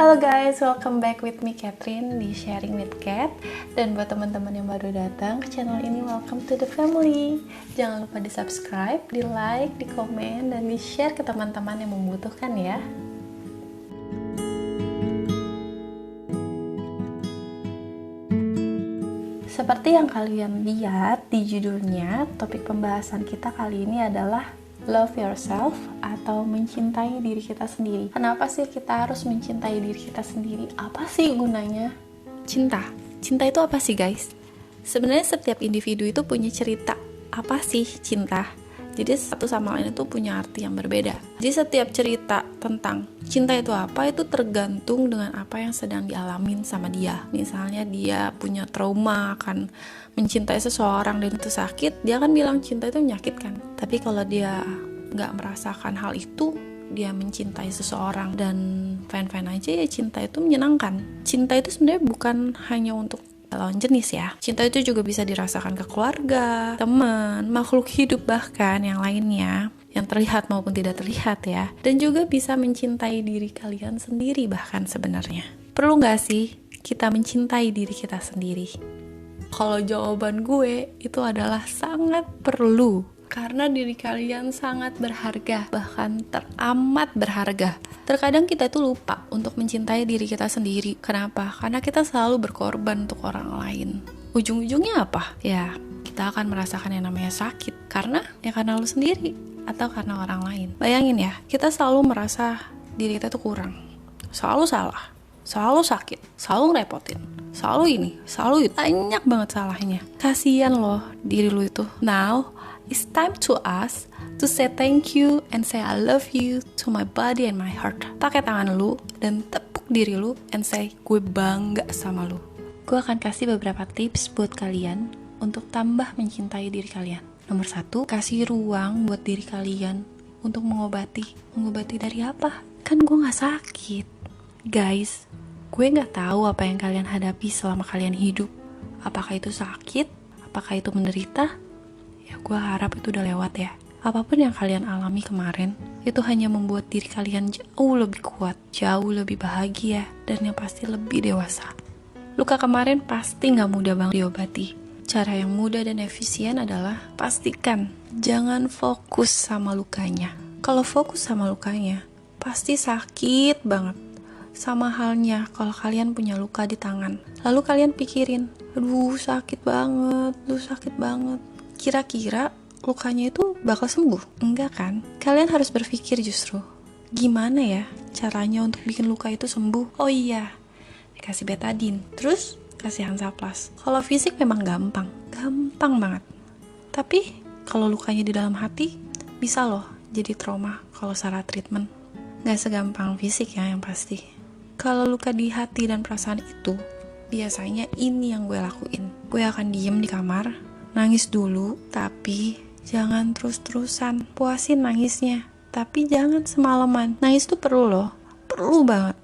Halo guys, welcome back with me Catherine di Sharing with Cat. Dan buat teman-teman yang baru datang ke channel ini, welcome to the family. Jangan lupa di subscribe, di like, di komen, dan di share ke teman-teman yang membutuhkan ya. Seperti yang kalian lihat di judulnya, topik pembahasan kita kali ini adalah love yourself atau mencintai diri kita sendiri. Kenapa sih kita harus mencintai diri kita sendiri? Apa sih gunanya cinta? Cinta itu apa sih guys? Sebenarnya setiap individu itu punya cerita. Apa sih cinta? Jadi satu sama lain itu punya arti yang berbeda. Jadi setiap cerita tentang cinta itu apa, itu tergantung dengan apa yang sedang dialamin sama dia. Misalnya dia punya trauma akan mencintai seseorang dan itu sakit, dia akan bilang cinta itu menyakitkan. Tapi kalau dia nggak merasakan hal itu, dia mencintai seseorang dan fine-fine aja, ya cinta itu menyenangkan. Cinta itu sebenarnya bukan hanya untuk lawan jenis ya. Cinta itu juga bisa dirasakan ke keluarga, teman, makhluk hidup bahkan yang lainnya, yang terlihat maupun tidak terlihat ya. Dan juga bisa mencintai diri kalian sendiri bahkan sebenarnya. Perlu gak sih kita mencintai diri kita sendiri? Kalau jawaban gue itu adalah sangat perlu. Karena diri kalian sangat berharga, bahkan teramat berharga. Terkadang kita itu lupa untuk mencintai diri kita sendiri. Kenapa? Karena kita selalu berkorban untuk orang lain. Ujung-ujungnya apa? Ya, kita akan merasakan yang namanya sakit. Karena lu sendiri atau karena orang lain. Bayangin ya, kita selalu merasa diri kita tuh kurang. Selalu salah, selalu sakit, selalu ngerepotin, selalu ini, selalu itu. Banyak banget salahnya. Kasian loh diri lu itu. Now, it's time to us to say thank you and say I love you to my body and my heart. Pakai tangan lu dan tepuk diri lu and say gue bangga sama lu. Gue akan kasih beberapa tips buat kalian untuk tambah mencintai diri kalian. Nomor 1, kasih ruang buat diri kalian untuk mengobati. Mengobati dari apa? Kan gue gak sakit. Guys, gue gak tahu apa yang kalian hadapi selama kalian hidup. Apakah itu sakit? Apakah itu menderita? Ya gue harap itu udah lewat ya. Apapun yang kalian alami kemarin, itu hanya membuat diri kalian jauh lebih kuat, jauh lebih bahagia, dan yang pasti lebih dewasa. Luka kemarin pasti gak mudah banget diobati. Cara yang mudah dan efisien adalah pastikan jangan fokus sama lukanya. Kalau fokus sama lukanya, pasti sakit banget. Sama halnya kalau kalian punya luka di tangan. Lalu kalian pikirin, aduh sakit banget. Kira-kira lukanya itu bakal sembuh? Enggak kan? Kalian harus berpikir justru, gimana ya caranya untuk bikin luka itu sembuh? Oh iya, dikasih betadine, terus kasih Hansaplast. Kalau fisik memang gampang banget. Tapi kalau lukanya di dalam hati, bisa loh jadi trauma kalau salah treatment. Gak segampang fisik ya yang pasti. Kalau luka di hati dan perasaan itu, biasanya ini yang gue lakuin. Gue akan diem di kamar, nangis dulu, tapi jangan terus-terusan. Puasin nangisnya, tapi jangan semalaman. Nangis tuh perlu loh, perlu banget.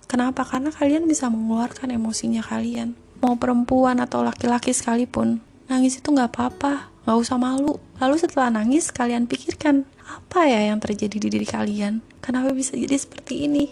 Kenapa? Karena kalian bisa mengeluarkan emosinya kalian. Mau perempuan atau laki-laki sekalipun, nangis itu gak apa-apa, gak usah malu. Lalu setelah nangis, kalian pikirkan, apa ya yang terjadi di diri kalian? Kenapa bisa jadi seperti ini?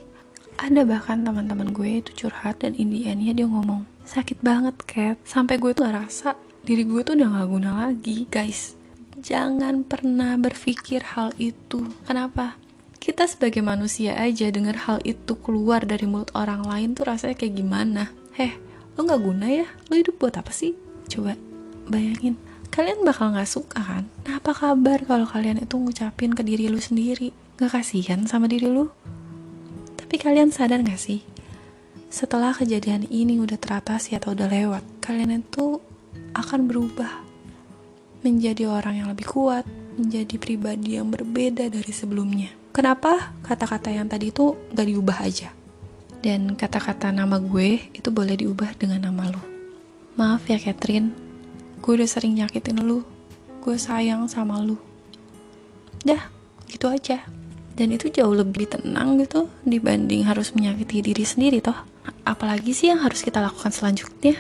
Ada bahkan teman-teman gue itu curhat dan in the end-nya dia ngomong, sakit banget Kat, sampai gue tuh gak rasa diri gue tuh udah gak guna lagi. Guys, jangan pernah berpikir hal itu. Kenapa? Kita sebagai manusia aja denger hal itu keluar dari mulut orang lain tuh rasanya kayak gimana? Lo gak guna ya? Lo hidup buat apa sih? Coba bayangin, kalian bakal gak suka kan? Nah, apa kabar kalau kalian itu ngucapin ke diri lu sendiri? Gak kasihan sama diri lu? Tapi kalian sadar gak sih? Setelah kejadian ini udah teratasi atau udah lewat, kalian itu akan berubah menjadi orang yang lebih kuat, menjadi pribadi yang berbeda dari sebelumnya. Kenapa kata-kata yang tadi itu gak diubah aja? Dan kata-kata nama gue itu boleh diubah dengan nama lu. Maaf ya Catherine, gue udah sering nyakitin lu, gue sayang sama lu. Dah, gitu aja. Dan itu jauh lebih tenang gitu dibanding harus menyakiti diri sendiri toh. Apalagi sih yang harus kita lakukan selanjutnya?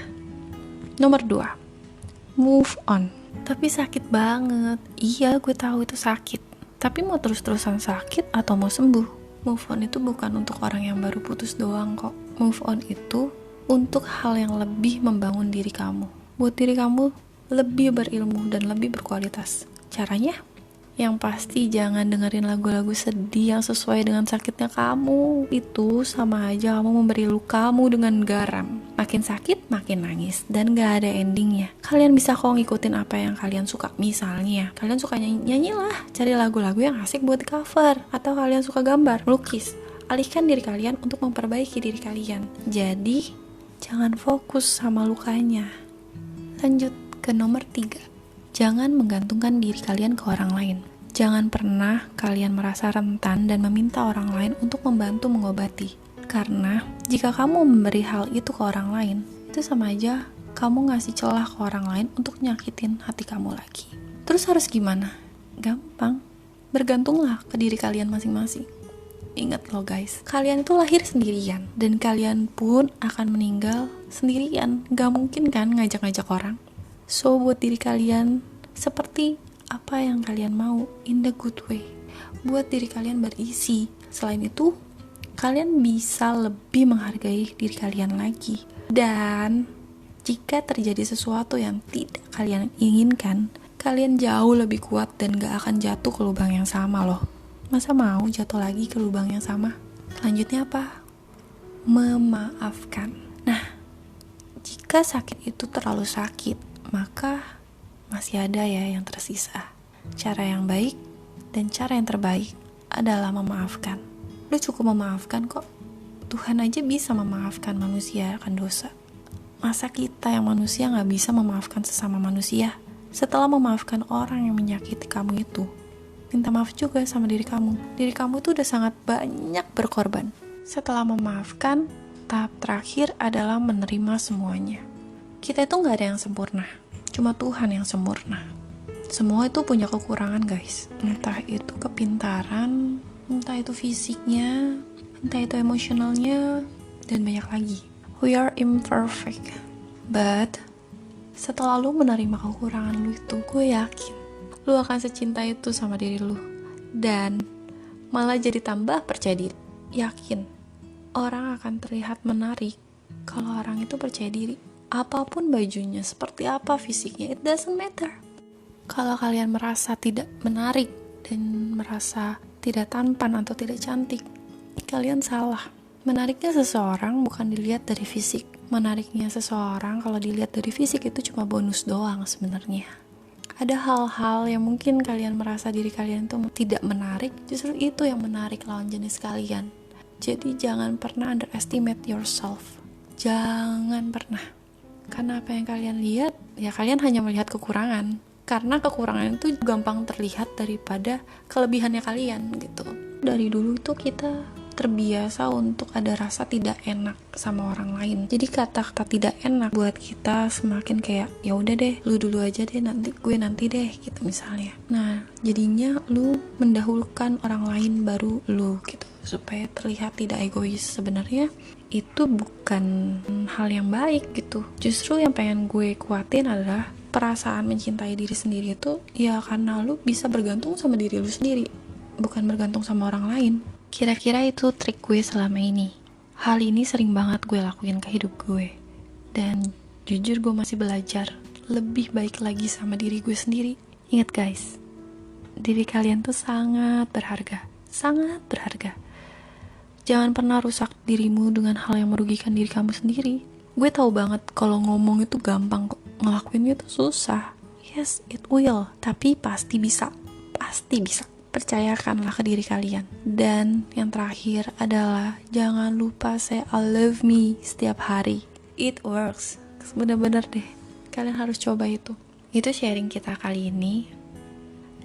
Nomor 2, move on. Tapi sakit banget. Iya, gue tahu itu sakit. Tapi mau terus-terusan sakit atau mau sembuh? Move on itu bukan untuk orang yang baru putus doang kok. Move on itu untuk hal yang lebih membangun diri kamu, buat diri kamu lebih berilmu dan lebih berkualitas. Caranya? Yang pasti jangan dengerin lagu-lagu sedih yang sesuai dengan sakitnya kamu. Itu sama aja kamu memberi lukamu dengan garam. Makin sakit, makin nangis, dan gak ada endingnya. Kalian bisa kok ngikutin apa yang kalian suka. Misalnya, kalian suka nyanyi lah, cari lagu-lagu yang asik buat di cover. Atau kalian suka gambar, melukis. Alihkan diri kalian untuk memperbaiki diri kalian. Jadi, jangan fokus sama lukanya. Lanjut ke nomor 3. Jangan menggantungkan diri kalian ke orang lain. Jangan pernah kalian merasa rentan dan meminta orang lain untuk membantu mengobati. Karena jika kamu memberi hal itu ke orang lain, itu sama aja kamu ngasih celah ke orang lain untuk nyakitin hati kamu lagi. Terus harus gimana? Gampang. Bergantunglah ke diri kalian masing-masing. Ingat loh guys, kalian itu lahir sendirian. Dan kalian pun akan meninggal sendirian. Gak mungkin kan ngajak-ngajak orang. So, buat diri kalian seperti apa yang kalian mau, in the good way. Buat diri kalian berisi. Selain itu, kalian bisa lebih menghargai diri kalian lagi. Dan jika terjadi sesuatu yang tidak kalian inginkan, kalian jauh lebih kuat dan gak akan jatuh ke lubang yang sama loh. Masa mau jatuh lagi ke lubang yang sama? Selanjutnya apa? Memaafkan. Nah, jika sakit itu terlalu sakit, maka masih ada ya yang tersisa. Cara yang baik dan cara yang terbaik adalah memaafkan. Lu cukup memaafkan kok. Tuhan aja bisa memaafkan manusia akan dosa. Masa kita yang manusia gak bisa memaafkan sesama manusia? Setelah memaafkan orang yang menyakiti kamu itu, minta maaf juga sama diri kamu. Diri kamu tuh udah sangat banyak berkorban. Setelah memaafkan, tahap terakhir adalah menerima semuanya. Kita itu gak ada yang sempurna, cuma Tuhan yang sempurna. Semua itu punya kekurangan guys. Entah itu kepintaran, entah itu fisiknya, entah itu emosionalnya, dan banyak lagi. We are imperfect, but setelah lu menerima kekurangan lu itu, gue yakin lu akan secinta itu sama diri lu. Dan malah jadi tambah percaya diri. Yakin, orang akan terlihat menarik kalau orang itu percaya diri. Apapun bajunya, seperti apa fisiknya, it doesn't matter. Kalau kalian merasa tidak menarik dan merasa tidak tampan atau tidak cantik, kalian salah. Menariknya seseorang bukan dilihat dari fisik. Menariknya seseorang kalau dilihat dari fisik itu cuma bonus doang sebenarnya. Ada hal-hal yang mungkin kalian merasa diri kalian itu tidak menarik, justru itu yang menarik lawan jenis kalian. Jadi jangan pernah underestimate yourself. Jangan pernah. Karena apa yang kalian lihat, ya kalian hanya melihat kekurangan. Karena kekurangan itu gampang terlihat daripada kelebihannya kalian gitu. Dari dulu itu kita terbiasa untuk ada rasa tidak enak sama orang lain. Jadi kata-kata tidak enak buat kita semakin kayak ya udah deh, lu dulu aja deh, nanti gue nanti deh gitu misalnya. Nah, jadinya lu mendahulukan orang lain baru lu gitu, supaya terlihat tidak egois. Sebenarnya itu bukan hal yang baik gitu. Justru yang pengen gue kuatin adalah perasaan mencintai diri sendiri itu ya karena lu bisa bergantung sama diri lu sendiri, bukan bergantung sama orang lain. Kira-kira itu trik gue selama ini. Hal ini sering banget gue lakuin ke hidup gue. Dan jujur gue masih belajar lebih baik lagi sama diri gue sendiri. Ingat guys, diri kalian tuh sangat berharga. Sangat berharga. Jangan pernah rusak dirimu dengan hal yang merugikan diri kamu sendiri. Gue tahu banget kalau ngomong itu gampang kok, ngelakuin itu susah. Yes, it will. Tapi pasti bisa. Pasti bisa. Percayakanlah ke diri kalian. Dan yang terakhir adalah jangan lupa say I love me setiap hari. It works. Bener-bener deh, kalian harus coba itu. Itu sharing kita kali ini.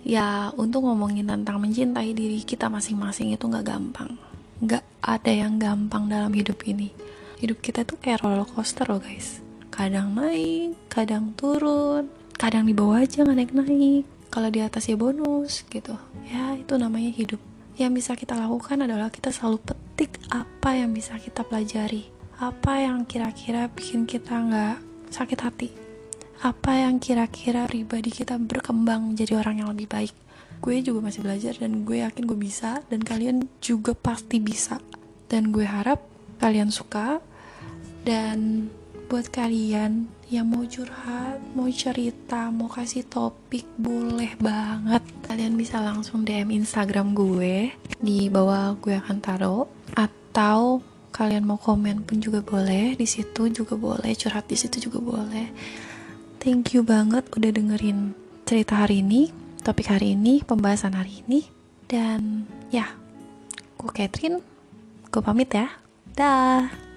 Ya, untuk ngomongin tentang mencintai diri kita masing-masing itu gak gampang. Gak ada yang gampang dalam hidup ini. Hidup kita tuh kayak roller coaster loh guys. Kadang naik, kadang turun, kadang di bawah aja gak naik-naik. Kalau di atas ya bonus gitu. Ya itu namanya hidup. Yang bisa kita lakukan adalah kita selalu petik apa yang bisa kita pelajari. Apa yang kira-kira bikin kita gak sakit hati. Apa yang kira-kira pribadi kita berkembang jadi orang yang lebih baik. gue juga masih belajar, dan gue yakin gue bisa, dan kalian juga pasti bisa. Dan gue harap kalian suka. Dan buat kalian yang mau curhat, mau cerita, mau kasih topik, boleh banget. Kalian bisa langsung DM Instagram gue, di bawah gue akan taruh. Atau kalian mau komen pun juga boleh, di situ juga boleh, curhat di situ juga boleh. Thank you banget udah dengerin cerita hari ini, topik hari ini, pembahasan hari ini. Dan ya, gue Catherine, gue pamit ya. Dah.